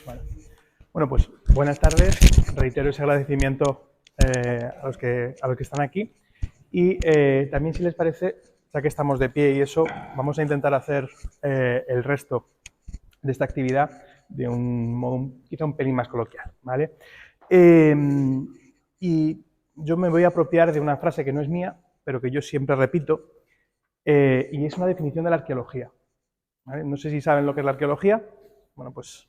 Vale. Bueno, pues buenas tardes. Reitero ese agradecimiento a los que están aquí. Y también, si les parece, ya que estamos de pie y eso, vamos a intentar hacer el resto de esta actividad de un modo quizá un pelín más coloquial, ¿vale? Y yo me voy a apropiar de una frase que no es mía, pero que yo siempre repito, y es una definición de la arqueología, ¿vale? No sé si saben lo que es la arqueología. Bueno, pues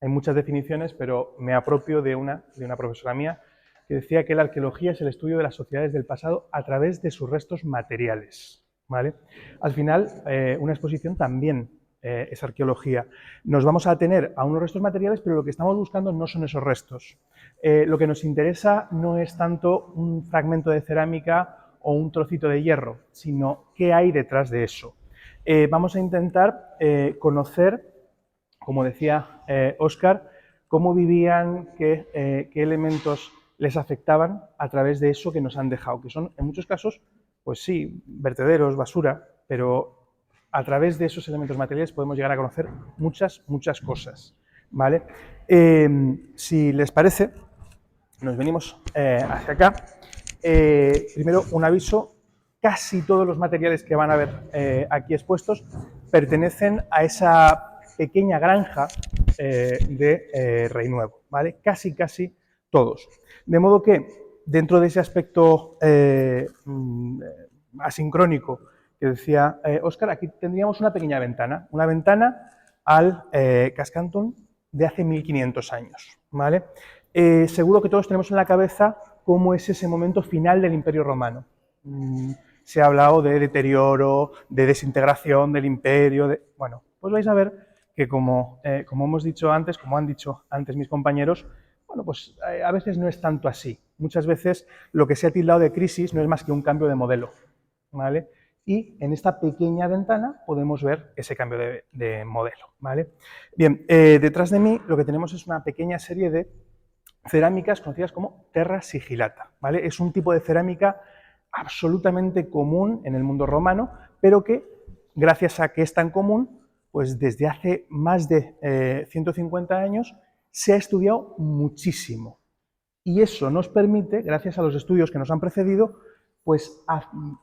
hay muchas definiciones, pero me apropio de una profesora mía que decía que la arqueología es el estudio de las sociedades del pasado a través de sus restos materiales, ¿vale? Al final, una exposición también es arqueología. Nos vamos a atener a unos restos materiales, pero lo que estamos buscando no son esos restos. Lo que nos interesa no es tanto un fragmento de cerámica o un trocito de hierro, sino qué hay detrás de eso. Vamos a intentar conocer, como decía Óscar, cómo vivían, qué elementos les afectaban a través de eso que nos han dejado, que son en muchos casos, pues sí, vertederos, basura, pero a través de esos elementos materiales podemos llegar a conocer muchas cosas, ¿vale? Si les parece, nos venimos hacia acá. Primero, un aviso: casi todos los materiales que van a ver aquí expuestos pertenecen a esa pequeña granja de Rey Nuevo, ¿vale? Casi todos. De modo que, dentro de ese aspecto asincrónico que decía Óscar, aquí tendríamos una pequeña ventana, al Cascantún de hace 1500 años, ¿vale? Seguro que todos tenemos en la cabeza cómo es ese momento final del Imperio Romano. Se ha hablado de deterioro, de desintegración del imperio. Bueno, pues vais a ver que como hemos dicho antes, como han dicho antes mis compañeros, bueno, pues a veces no es tanto así. Muchas veces lo que se ha tildado de crisis no es más que un cambio de modelo, ¿vale? Y en esta pequeña ventana podemos ver ese cambio de modelo, ¿vale? Bien, detrás de mí lo que tenemos es una pequeña serie de cerámicas conocidas como terra sigillata, ¿vale? Es un tipo de cerámica absolutamente común en el mundo romano, pero que, gracias a que es tan común, pues desde hace más de 150 años se ha estudiado muchísimo. Y eso nos permite, gracias a los estudios que nos han precedido, pues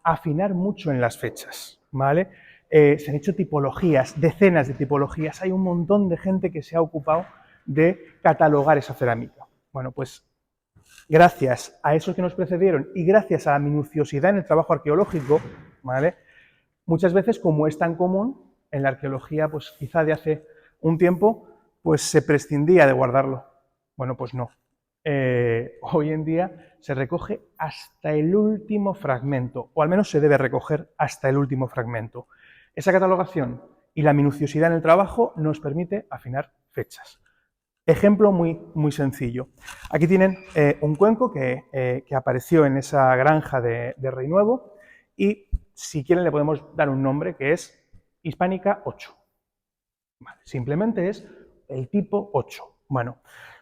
afinar mucho en las fechas, ¿vale? Se han hecho tipologías, decenas de tipologías, hay un montón de gente que se ha ocupado de catalogar esa cerámica. Bueno, pues gracias a esos que nos precedieron y gracias a la minuciosidad en el trabajo arqueológico, ¿vale? Muchas veces, como es tan común en la arqueología, pues quizá de hace un tiempo, pues se prescindía de guardarlo. Bueno, pues no. Hoy en día se recoge hasta el último fragmento, o al menos se debe recoger hasta el último fragmento. Esa catalogación y la minuciosidad en el trabajo nos permite afinar fechas. Ejemplo muy sencillo. Aquí tienen un cuenco que apareció en esa granja de Rey Nuevo y, si quieren, le podemos dar un nombre, que es Hispánica 8. Vale, simplemente es el tipo 8. Bueno,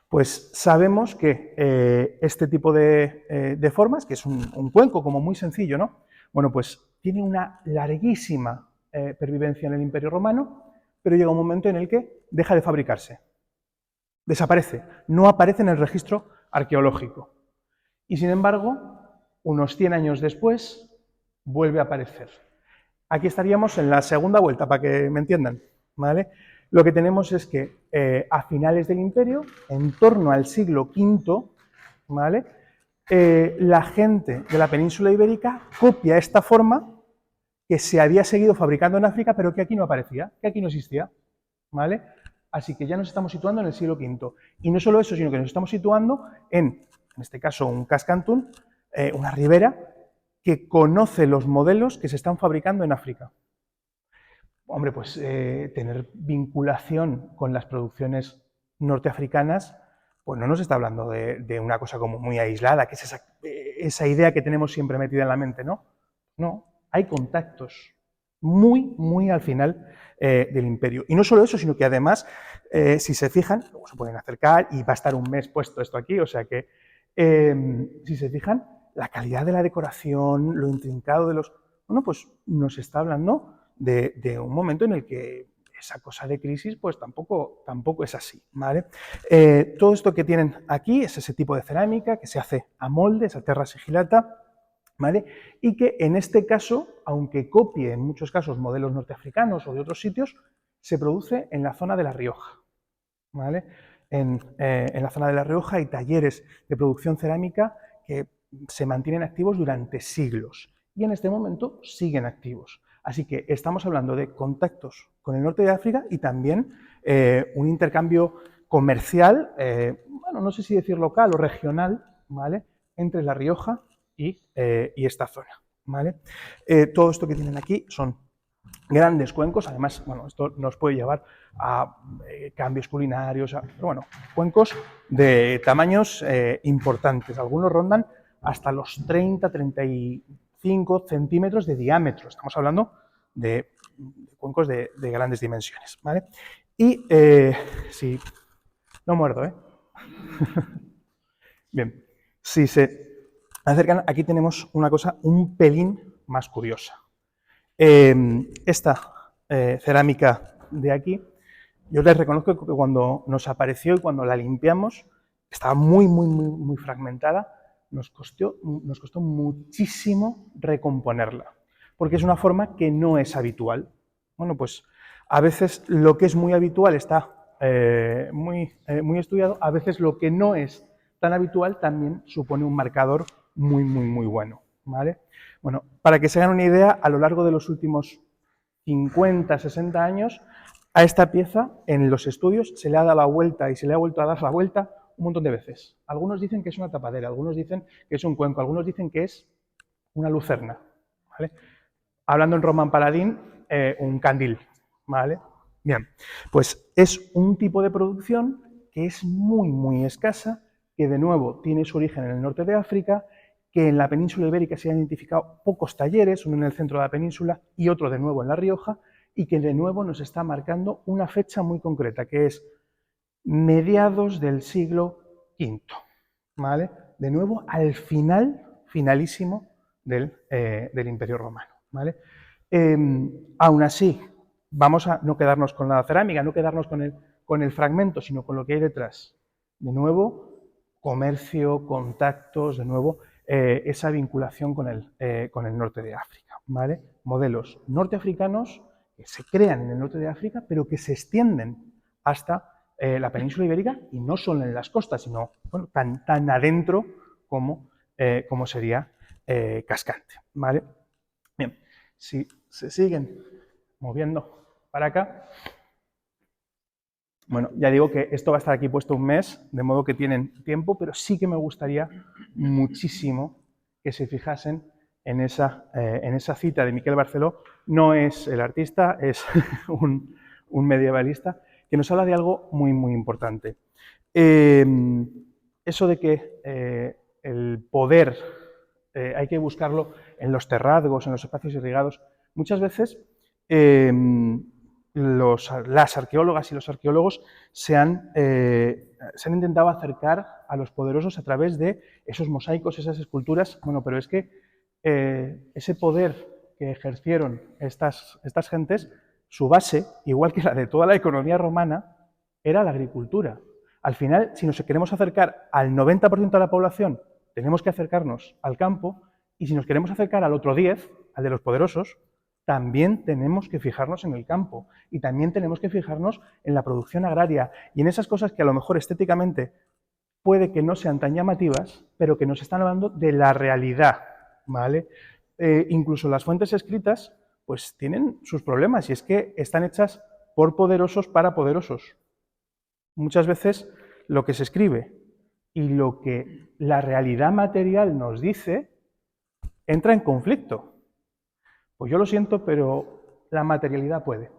pues sabemos que este tipo de formas, que es un cuenco como muy sencillo, ¿no? Bueno, pues tiene una larguísima pervivencia en el Imperio Romano, pero llega un momento en el que deja de fabricarse. Desaparece, no aparece en el registro arqueológico. Y sin embargo, unos 100 años después, vuelve a aparecer. Aquí estaríamos en la segunda vuelta, para que me entiendan, ¿vale? Lo que tenemos es que a finales del Imperio, en torno al siglo V, ¿vale? La gente de la península ibérica copia esta forma que se había seguido fabricando en África, pero que aquí no aparecía, que aquí no existía, ¿vale? Así que ya nos estamos situando en el siglo V. Y no solo eso, sino que nos estamos situando en este caso, un Cascantún, una ribera que conoce los modelos que se están fabricando en África. Hombre, pues tener vinculación con las producciones norteafricanas, pues no nos está hablando de una cosa como muy aislada, que es esa idea que tenemos siempre metida en la mente, ¿no? No, hay contactos muy al final del imperio. Y no solo eso, sino que además, si se fijan, luego se pueden acercar y va a estar un mes puesto esto aquí, o sea que, si se fijan, la calidad de la decoración, lo intrincado de los... Bueno, pues nos está hablando de un momento en el que esa cosa de crisis pues tampoco es así, ¿vale? Todo esto que tienen aquí es ese tipo de cerámica que se hace a molde, esa terra sigillata, ¿vale? Y que en este caso, aunque copie en muchos casos modelos norteafricanos o de otros sitios, se produce en la zona de La Rioja, ¿vale? En la zona de La Rioja hay talleres de producción cerámica que se mantienen activos durante siglos y en este momento siguen activos. Así que estamos hablando de contactos con el norte de África y también un intercambio comercial, bueno, no sé si decir local o regional, ¿vale? Entre La Rioja y esta zona, ¿vale? Todo esto que tienen aquí son grandes cuencos, además, bueno, esto nos puede llevar a cambios culinarios, pero bueno, cuencos de tamaños importantes, algunos rondan hasta los 30-35 centímetros de diámetro, estamos hablando de cuencos de grandes dimensiones, ¿vale? Y si... No muerdo, ¿eh? Bien, si se acercan, aquí tenemos una cosa un pelín más curiosa. Esta cerámica de aquí, yo les reconozco que cuando nos apareció y cuando la limpiamos, estaba muy fragmentada, nos costó muchísimo recomponerla, porque es una forma que no es habitual. Bueno, pues a veces lo que es muy habitual está muy estudiado, a veces lo que no es tan habitual también supone un marcador muy bueno, ¿vale? Bueno, para que se hagan una idea, a lo largo de los últimos 50, 60 años, a esta pieza en los estudios se le ha dado la vuelta y se le ha vuelto a dar la vuelta un montón de veces. Algunos dicen que es una tapadera, algunos dicen que es un cuenco, algunos dicen que es una lucerna, ¿vale? Hablando en Román Paladín, un candil, ¿vale? Bien, pues es un tipo de producción que es muy escasa, que de nuevo tiene su origen en el norte de África, que en la península ibérica se han identificado pocos talleres, uno en el centro de la península y otro de nuevo en La Rioja, y que de nuevo nos está marcando una fecha muy concreta, que es mediados del siglo V, ¿vale? De nuevo al finalísimo del Imperio Romano, ¿vale? Aún así, vamos a no quedarnos con la cerámica, no quedarnos con el fragmento, sino con lo que hay detrás. De nuevo, comercio, contactos, de nuevo, esa vinculación con el norte de África, ¿vale? Modelos norteafricanos que se crean en el norte de África, pero que se extienden hasta la península ibérica y no solo en las costas, sino bueno, tan adentro como sería Cascante, ¿vale? Bien, si se siguen moviendo para acá, bueno, ya digo que esto va a estar aquí puesto un mes, de modo que tienen tiempo, pero sí que me gustaría muchísimo que se fijasen en esa cita de Miquel Barceló. No es el artista, es un medievalista, que nos habla de algo muy importante. Eso de que el poder hay que buscarlo en los terrazgos, en los espacios irrigados. Muchas veces las arqueólogas y los arqueólogos se han intentado acercar a los poderosos a través de esos mosaicos, esas esculturas. Bueno, pero es que ese poder que ejercieron estas gentes, su base, igual que la de toda la economía romana, era la agricultura. Al final, si nos queremos acercar al 90% de la población, tenemos que acercarnos al campo, y si nos queremos acercar al otro 10, al de los poderosos, también tenemos que fijarnos en el campo y también tenemos que fijarnos en la producción agraria y en esas cosas que a lo mejor estéticamente puede que no sean tan llamativas, pero que nos están hablando de la realidad, ¿vale? Incluso las fuentes escritas pues tienen sus problemas y es que están hechas por poderosos para poderosos. Muchas veces lo que se escribe y lo que la realidad material nos dice entra en conflicto. Pues yo lo siento, pero la materialidad puede.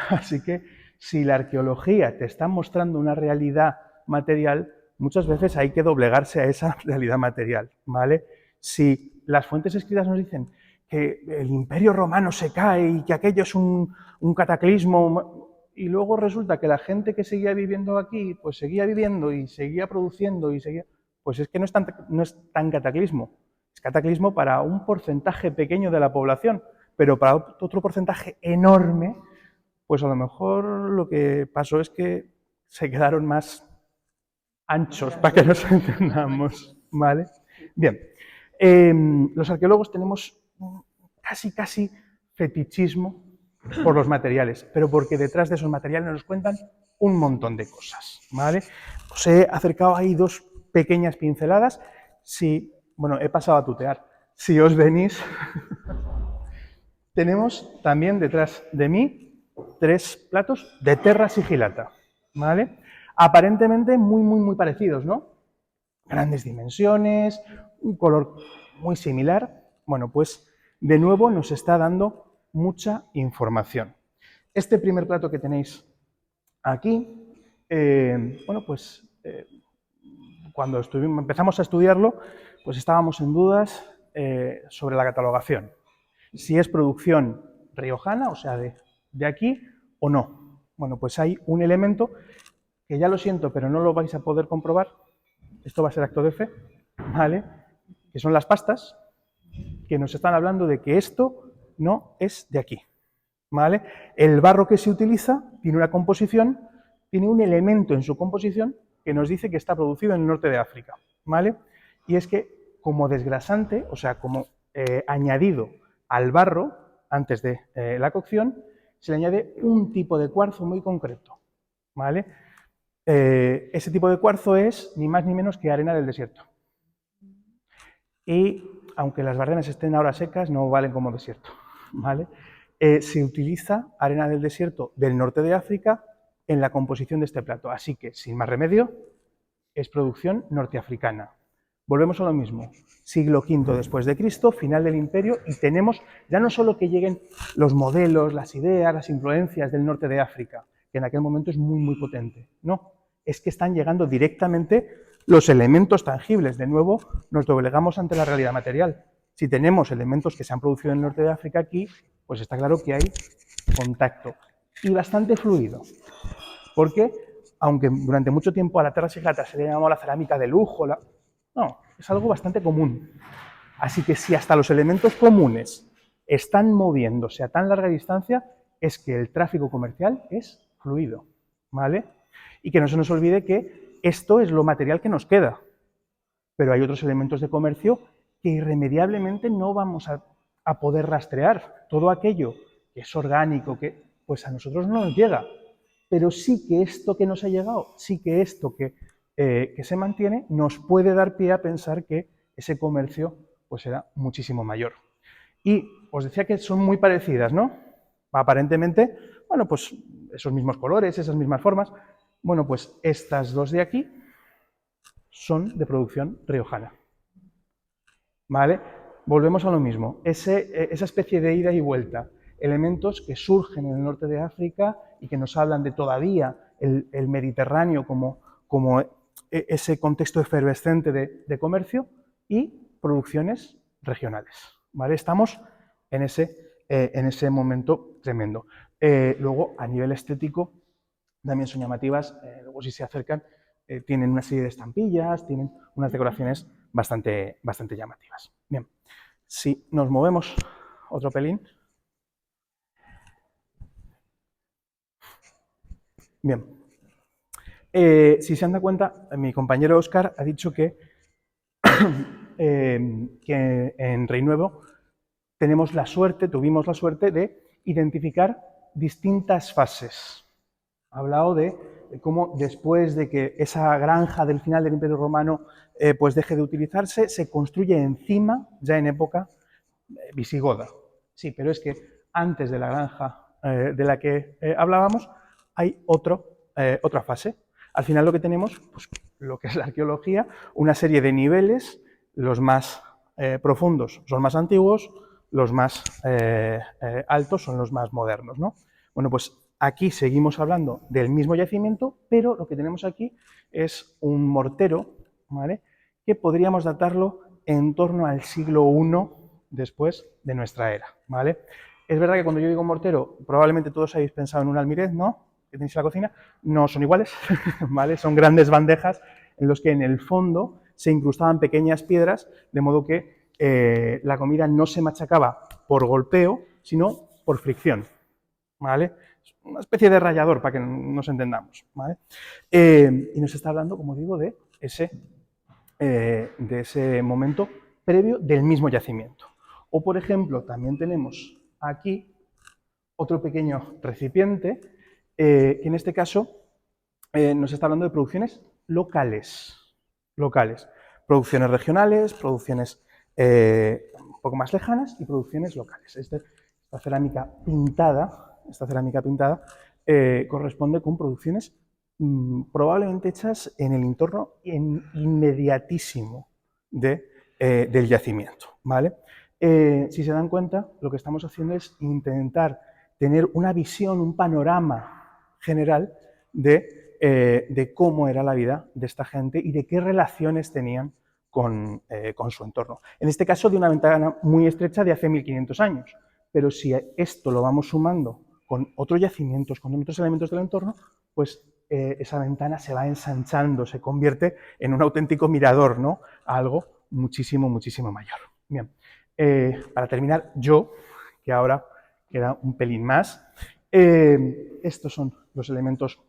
Así que si la arqueología te está mostrando una realidad material, muchas veces hay que doblegarse a esa realidad material, ¿vale? Si las fuentes escritas nos dicen que el Imperio Romano se cae y que aquello es un cataclismo, y luego resulta que la gente que seguía viviendo aquí, pues seguía viviendo y seguía produciendo y seguía... Pues es que no es tan cataclismo. Es cataclismo para un porcentaje pequeño de la población, pero para otro porcentaje enorme pues a lo mejor lo que pasó es que se quedaron más anchos para que nos entendamos, ¿vale? Bien, los arqueólogos tenemos casi fetichismo por los materiales, pero porque detrás de esos materiales nos cuentan un montón de cosas, ¿vale? Os he acercado ahí dos pequeñas pinceladas. Si, bueno, he pasado a tutear. Si os venís, tenemos también detrás de mí 3 platos de terra sigillata, ¿vale? Aparentemente muy parecidos, ¿no? Grandes dimensiones, un color muy similar. Bueno, pues de nuevo nos está dando mucha información. Este primer plato que tenéis aquí, bueno, pues cuando empezamos a estudiarlo, pues estábamos en dudas sobre la catalogación. Si es producción riojana, o sea, de aquí, o no. Bueno, pues hay un elemento que ya lo siento, pero no lo vais a poder comprobar. Esto va a ser acto de fe, ¿vale? Que son las pastas, que nos están hablando de que esto no es de aquí, ¿vale? El barro que se utiliza tiene una composición, tiene un elemento en su composición que nos dice que está producido en el norte de África, ¿vale? Y es que como desgrasante, o sea, como añadido al barro, antes de la cocción, se le añade un tipo de cuarzo muy concreto, ¿vale? Ese tipo de cuarzo es ni más ni menos que arena del desierto. Y aunque las Bardenas estén ahora secas, no valen como desierto, ¿vale? Se utiliza arena del desierto del norte de África en la composición de este plato. Así que, sin más remedio, es producción norteafricana. Volvemos a lo mismo. Siglo V después de Cristo, final del imperio, y tenemos ya no solo que lleguen los modelos, las ideas, las influencias del norte de África, que en aquel momento es muy potente. No, es que están llegando directamente los elementos tangibles. De nuevo, nos doblegamos ante la realidad material. Si tenemos elementos que se han producido en el norte de África aquí, pues está claro que hay contacto. Y bastante fluido. Porque, aunque durante mucho tiempo a la terra sigillata se le llamó la cerámica de lujo, no, es algo bastante común. Así que si hasta los elementos comunes están moviéndose a tan larga distancia, es que el tráfico comercial es fluido, ¿vale? Y que no se nos olvide que esto es lo material que nos queda, pero hay otros elementos de comercio que irremediablemente no vamos a poder rastrear. Todo aquello que es orgánico, que pues a nosotros no nos llega, pero sí que esto que nos ha llegado, sí que esto que se mantiene, nos puede dar pie a pensar que ese comercio pues será muchísimo mayor. Y os decía que son muy parecidas, ¿no? Aparentemente, bueno, pues esos mismos colores, esas mismas formas. Bueno, pues estas dos de aquí son de producción riojana, ¿vale? Volvemos a lo mismo, esa especie de ida y vuelta, elementos que surgen en el norte de África y que nos hablan de todavía el Mediterráneo como ese contexto efervescente de comercio y producciones regionales, ¿vale? Estamos en ese momento tremendo. Luego, a nivel estético, también son llamativas, luego si se acercan, tienen una serie de estampillas, tienen unas decoraciones bastante llamativas. Bien, si nos movemos otro pelín. Bien. Si se han dado cuenta, mi compañero Óscar ha dicho que en Rey Nuevo tuvimos la suerte de identificar distintas fases. Ha hablado de cómo después de que esa granja del final del Imperio Romano pues deje de utilizarse, se construye encima, ya en época visigoda. Sí, pero es que antes de la granja de la que hablábamos, hay otra fase. Al final lo que tenemos, pues, lo que es la arqueología, una serie de niveles, los más profundos son más antiguos, los más altos son los más modernos, ¿no? Bueno, pues aquí seguimos hablando del mismo yacimiento, pero lo que tenemos aquí es un mortero, ¿vale?, que podríamos datarlo en torno al siglo I después de nuestra era, ¿vale? Es verdad que cuando yo digo mortero, probablemente todos habéis pensado en un almirez, ¿no?, que tenéis en la cocina. No son iguales, ¿vale? Son grandes bandejas en los que en el fondo se incrustaban pequeñas piedras, de modo que la comida no se machacaba por golpeo, sino por fricción, ¿vale? una especie de rallador, para que nos entendamos, ¿vale? Y nos está hablando, como digo, de ese momento previo del mismo yacimiento. O, por ejemplo, también tenemos aquí otro pequeño recipiente, que en este caso nos está hablando de producciones locales. Producciones regionales, producciones un poco más lejanas y producciones locales. Esta cerámica pintada corresponde con producciones probablemente hechas en el entorno inmediatísimo del yacimiento, ¿vale? Si se dan cuenta, lo que estamos haciendo es intentar tener una visión, un panorama general de cómo era la vida de esta gente y de qué relaciones tenían con su entorno. En este caso, de una ventana muy estrecha de hace 1500 años, pero si esto lo vamos sumando con otros yacimientos, con otros elementos del entorno, pues esa ventana se va ensanchando, se convierte en un auténtico mirador, ¿no? A algo muchísimo, muchísimo mayor. Bien, para terminar, que ahora queda un pelín más, estos son los elementos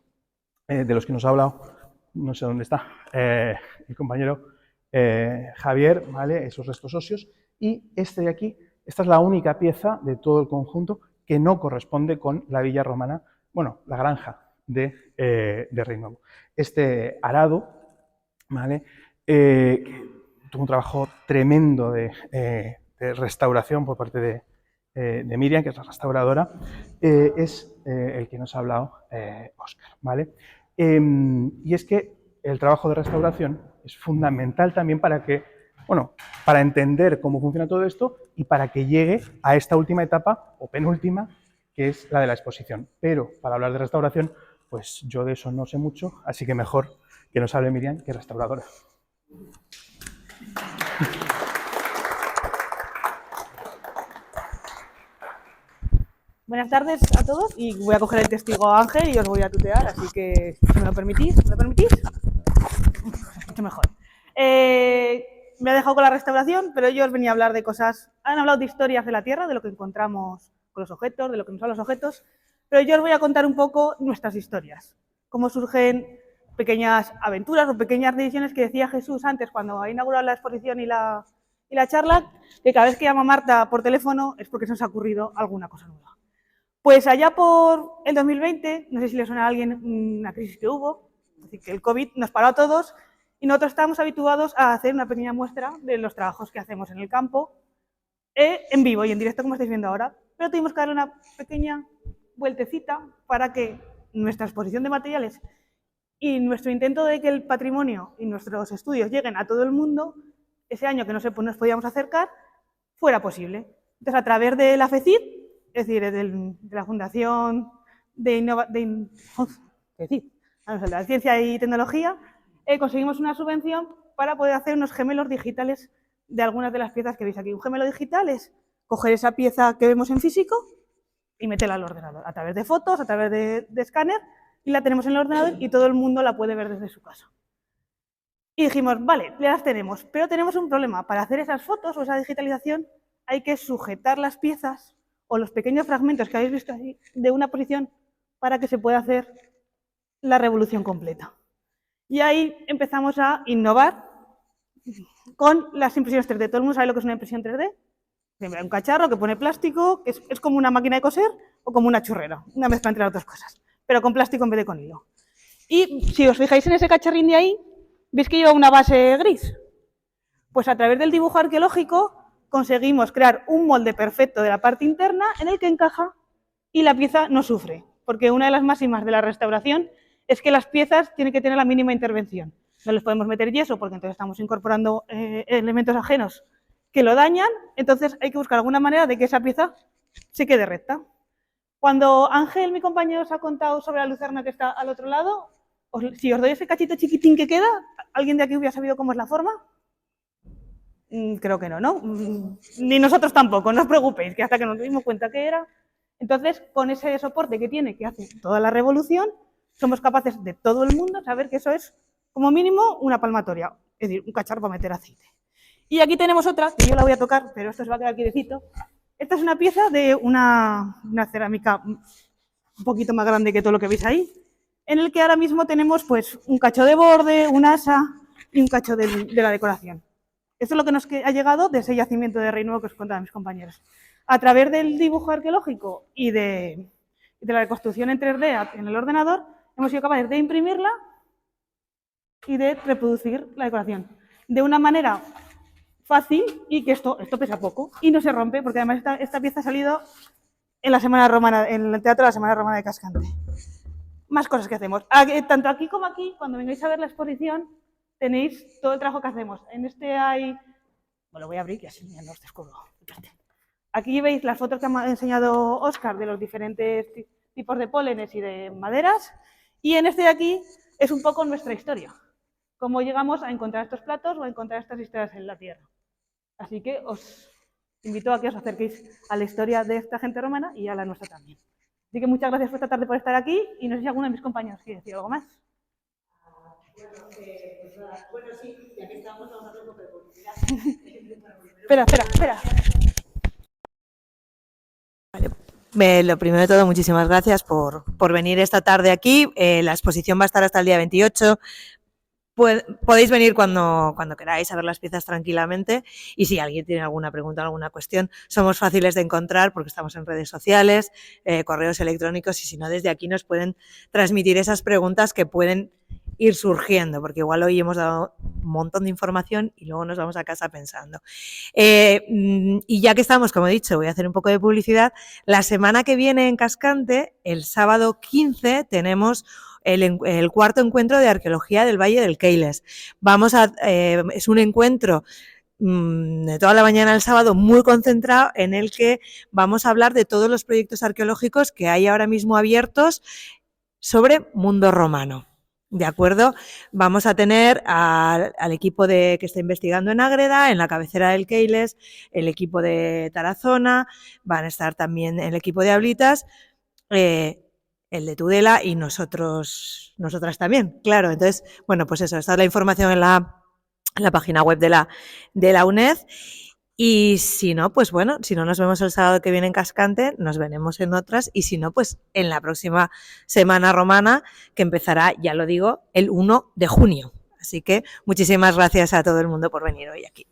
de los que nos ha hablado, no sé dónde está, el compañero Javier, ¿vale? Esos restos óseos, y este de aquí, esta es la única pieza de todo el conjunto que no corresponde con la villa romana, bueno, la granja de Rey-Nuevo. Este arado, ¿vale? Que tuvo un trabajo tremendo de restauración por parte de Miriam, que es la restauradora, es el que nos ha hablado Óscar, ¿vale? Y es que el trabajo de restauración es fundamental también para entender cómo funciona todo esto y para que llegue a esta última etapa, o penúltima, que es la de la exposición. Pero para hablar de restauración, pues yo de eso no sé mucho, así que mejor que nos hable Miriam, que es restauradora. Buenas tardes a todos, y voy a coger el testigo a Ángel y os voy a tutear, así que si me lo permitís, ¿me lo permitís? Mucho mejor. Me ha dejado con la restauración, pero yo os venía a hablar de cosas. Han hablado de historias de la Tierra, de lo que encontramos con los objetos, de lo que nos dan los objetos, pero yo os voy a contar un poco nuestras historias, cómo surgen pequeñas aventuras o pequeñas decisiones que decía Jesús antes cuando ha inaugurado la exposición y la charla, que cada vez que llama a Marta por teléfono es porque se nos ha ocurrido alguna cosa nueva. Pues allá por el 2020, no sé si le suena a alguien una crisis que hubo, es decir, que el COVID nos paró a todos y nosotros estábamos habituados a hacer una pequeña muestra de los trabajos que hacemos en el campo, en vivo y en directo, como estáis viendo ahora, pero tuvimos que darle una pequeña vueltecita para que nuestra exposición de materiales y nuestro intento de que el patrimonio y nuestros estudios lleguen a todo el mundo, ese año que no nos podíamos acercar, fuera posible. Entonces, a través de la FECID, es decir, de la Fundación de la Ciencia y Tecnología, conseguimos una subvención para poder hacer unos gemelos digitales de algunas de las piezas que veis aquí. Un gemelo digital es coger esa pieza que vemos en físico y meterla al ordenador, a través de fotos, a través de escáner, y la tenemos en el ordenador y todo el mundo la puede ver desde su casa. Y dijimos, vale, ya las tenemos, pero tenemos un problema. Para hacer esas fotos o esa digitalización hay que sujetar las piezas o los pequeños fragmentos que habéis visto ahí de una posición para que se pueda hacer la revolución completa. Y ahí empezamos a innovar con las impresiones 3D. Todo el mundo sabe lo que es una impresión 3D. Un cacharro que pone plástico, que es como una máquina de coser o como una churrera, una mezcla entre las dos cosas, pero con plástico en vez de con hilo. Y si os fijáis en ese cacharrín de ahí, ¿veis que lleva una base gris? Pues a través del dibujo arqueológico conseguimos crear un molde perfecto de la parte interna en el que encaja y la pieza no sufre, porque una de las máximas de la restauración es que las piezas tienen que tener la mínima intervención. No les podemos meter yeso porque entonces estamos incorporando elementos ajenos que lo dañan, entonces hay que buscar alguna manera de que esa pieza se quede recta. Cuando Ángel, mi compañero, os ha contado sobre la lucerna que está al otro lado, si os doy ese cachito chiquitín que queda, ¿alguien de aquí hubiera sabido cómo es la forma? Creo que no, ¿no? Ni nosotros tampoco, no os preocupéis, que hasta que nos dimos cuenta que era. Entonces, con ese soporte que tiene, que hace toda la revolución, somos capaces de todo el mundo saber que eso es, como mínimo, una palmatoria, es decir, un cacharro para meter aceite. Y aquí tenemos otra, que yo la voy a tocar, pero esto se va a quedar quietecito. Esta es una pieza de una cerámica un poquito más grande que todo lo que veis ahí, en el que ahora mismo tenemos pues un cacho de borde, un asa y un cacho de la decoración. Esto es lo que nos ha llegado de ese yacimiento de Rey Nuevo que os contaban mis compañeros. A través del dibujo arqueológico y de la reconstrucción en 3D en el ordenador, hemos sido capaces de imprimirla y de reproducir la decoración de una manera fácil y que esto pesa poco y no se rompe, porque además esta pieza ha salido en la Semana Romana, en el Teatro de la Semana Romana de Cascante. Más cosas que hacemos. Tanto aquí como aquí, cuando vengáis a ver la exposición, tenéis todo el trabajo que hacemos. En este hay... Bueno, lo voy a abrir, que así no os descubro. Aquí veis las fotos que ha enseñado Óscar de los diferentes tipos de pólenes y de maderas. Y en este de aquí es un poco nuestra historia. Cómo llegamos a encontrar estos platos o a encontrar estas historias en la tierra. Así que os invito a que os acerquéis a la historia de esta gente romana y a la nuestra también. Así que muchas gracias por esta tarde por estar aquí y no sé si alguno de mis compañeros quiere decir algo más. Bueno, sí, ya que estamos, vamos a hacer un poco de publicidad. Espera. Vale. Lo primero de todo, muchísimas gracias por venir esta tarde aquí. La exposición va a estar hasta el día 28. Podéis venir cuando queráis a ver las piezas tranquilamente y si alguien tiene alguna pregunta o alguna cuestión, somos fáciles de encontrar porque estamos en redes sociales, correos electrónicos y si no, desde aquí nos pueden transmitir esas preguntas que pueden ir surgiendo, porque igual hoy hemos dado un montón de información y luego nos vamos a casa pensando. Y ya que estamos, como he dicho, voy a hacer un poco de publicidad. La semana que viene en Cascante, el sábado 15, tenemos el cuarto encuentro de arqueología del Valle del Keiles. Es un encuentro de toda la mañana al sábado muy concentrado en el que vamos a hablar de todos los proyectos arqueológicos que hay ahora mismo abiertos sobre mundo romano. ¿De acuerdo? Vamos a tener al equipo que está investigando en Ágreda, en la cabecera del Keiles, el equipo de Tarazona, van a estar también el equipo de Ablitas, el de Tudela y nosotras también, claro. Entonces, bueno, pues eso, está la información en la página web de la UNED. Y si no, pues bueno, si no nos vemos el sábado que viene en Cascante, nos veremos en otras y si no, pues en la próxima Semana Romana, que empezará, ya lo digo, el 1 de junio. Así que muchísimas gracias a todo el mundo por venir hoy aquí.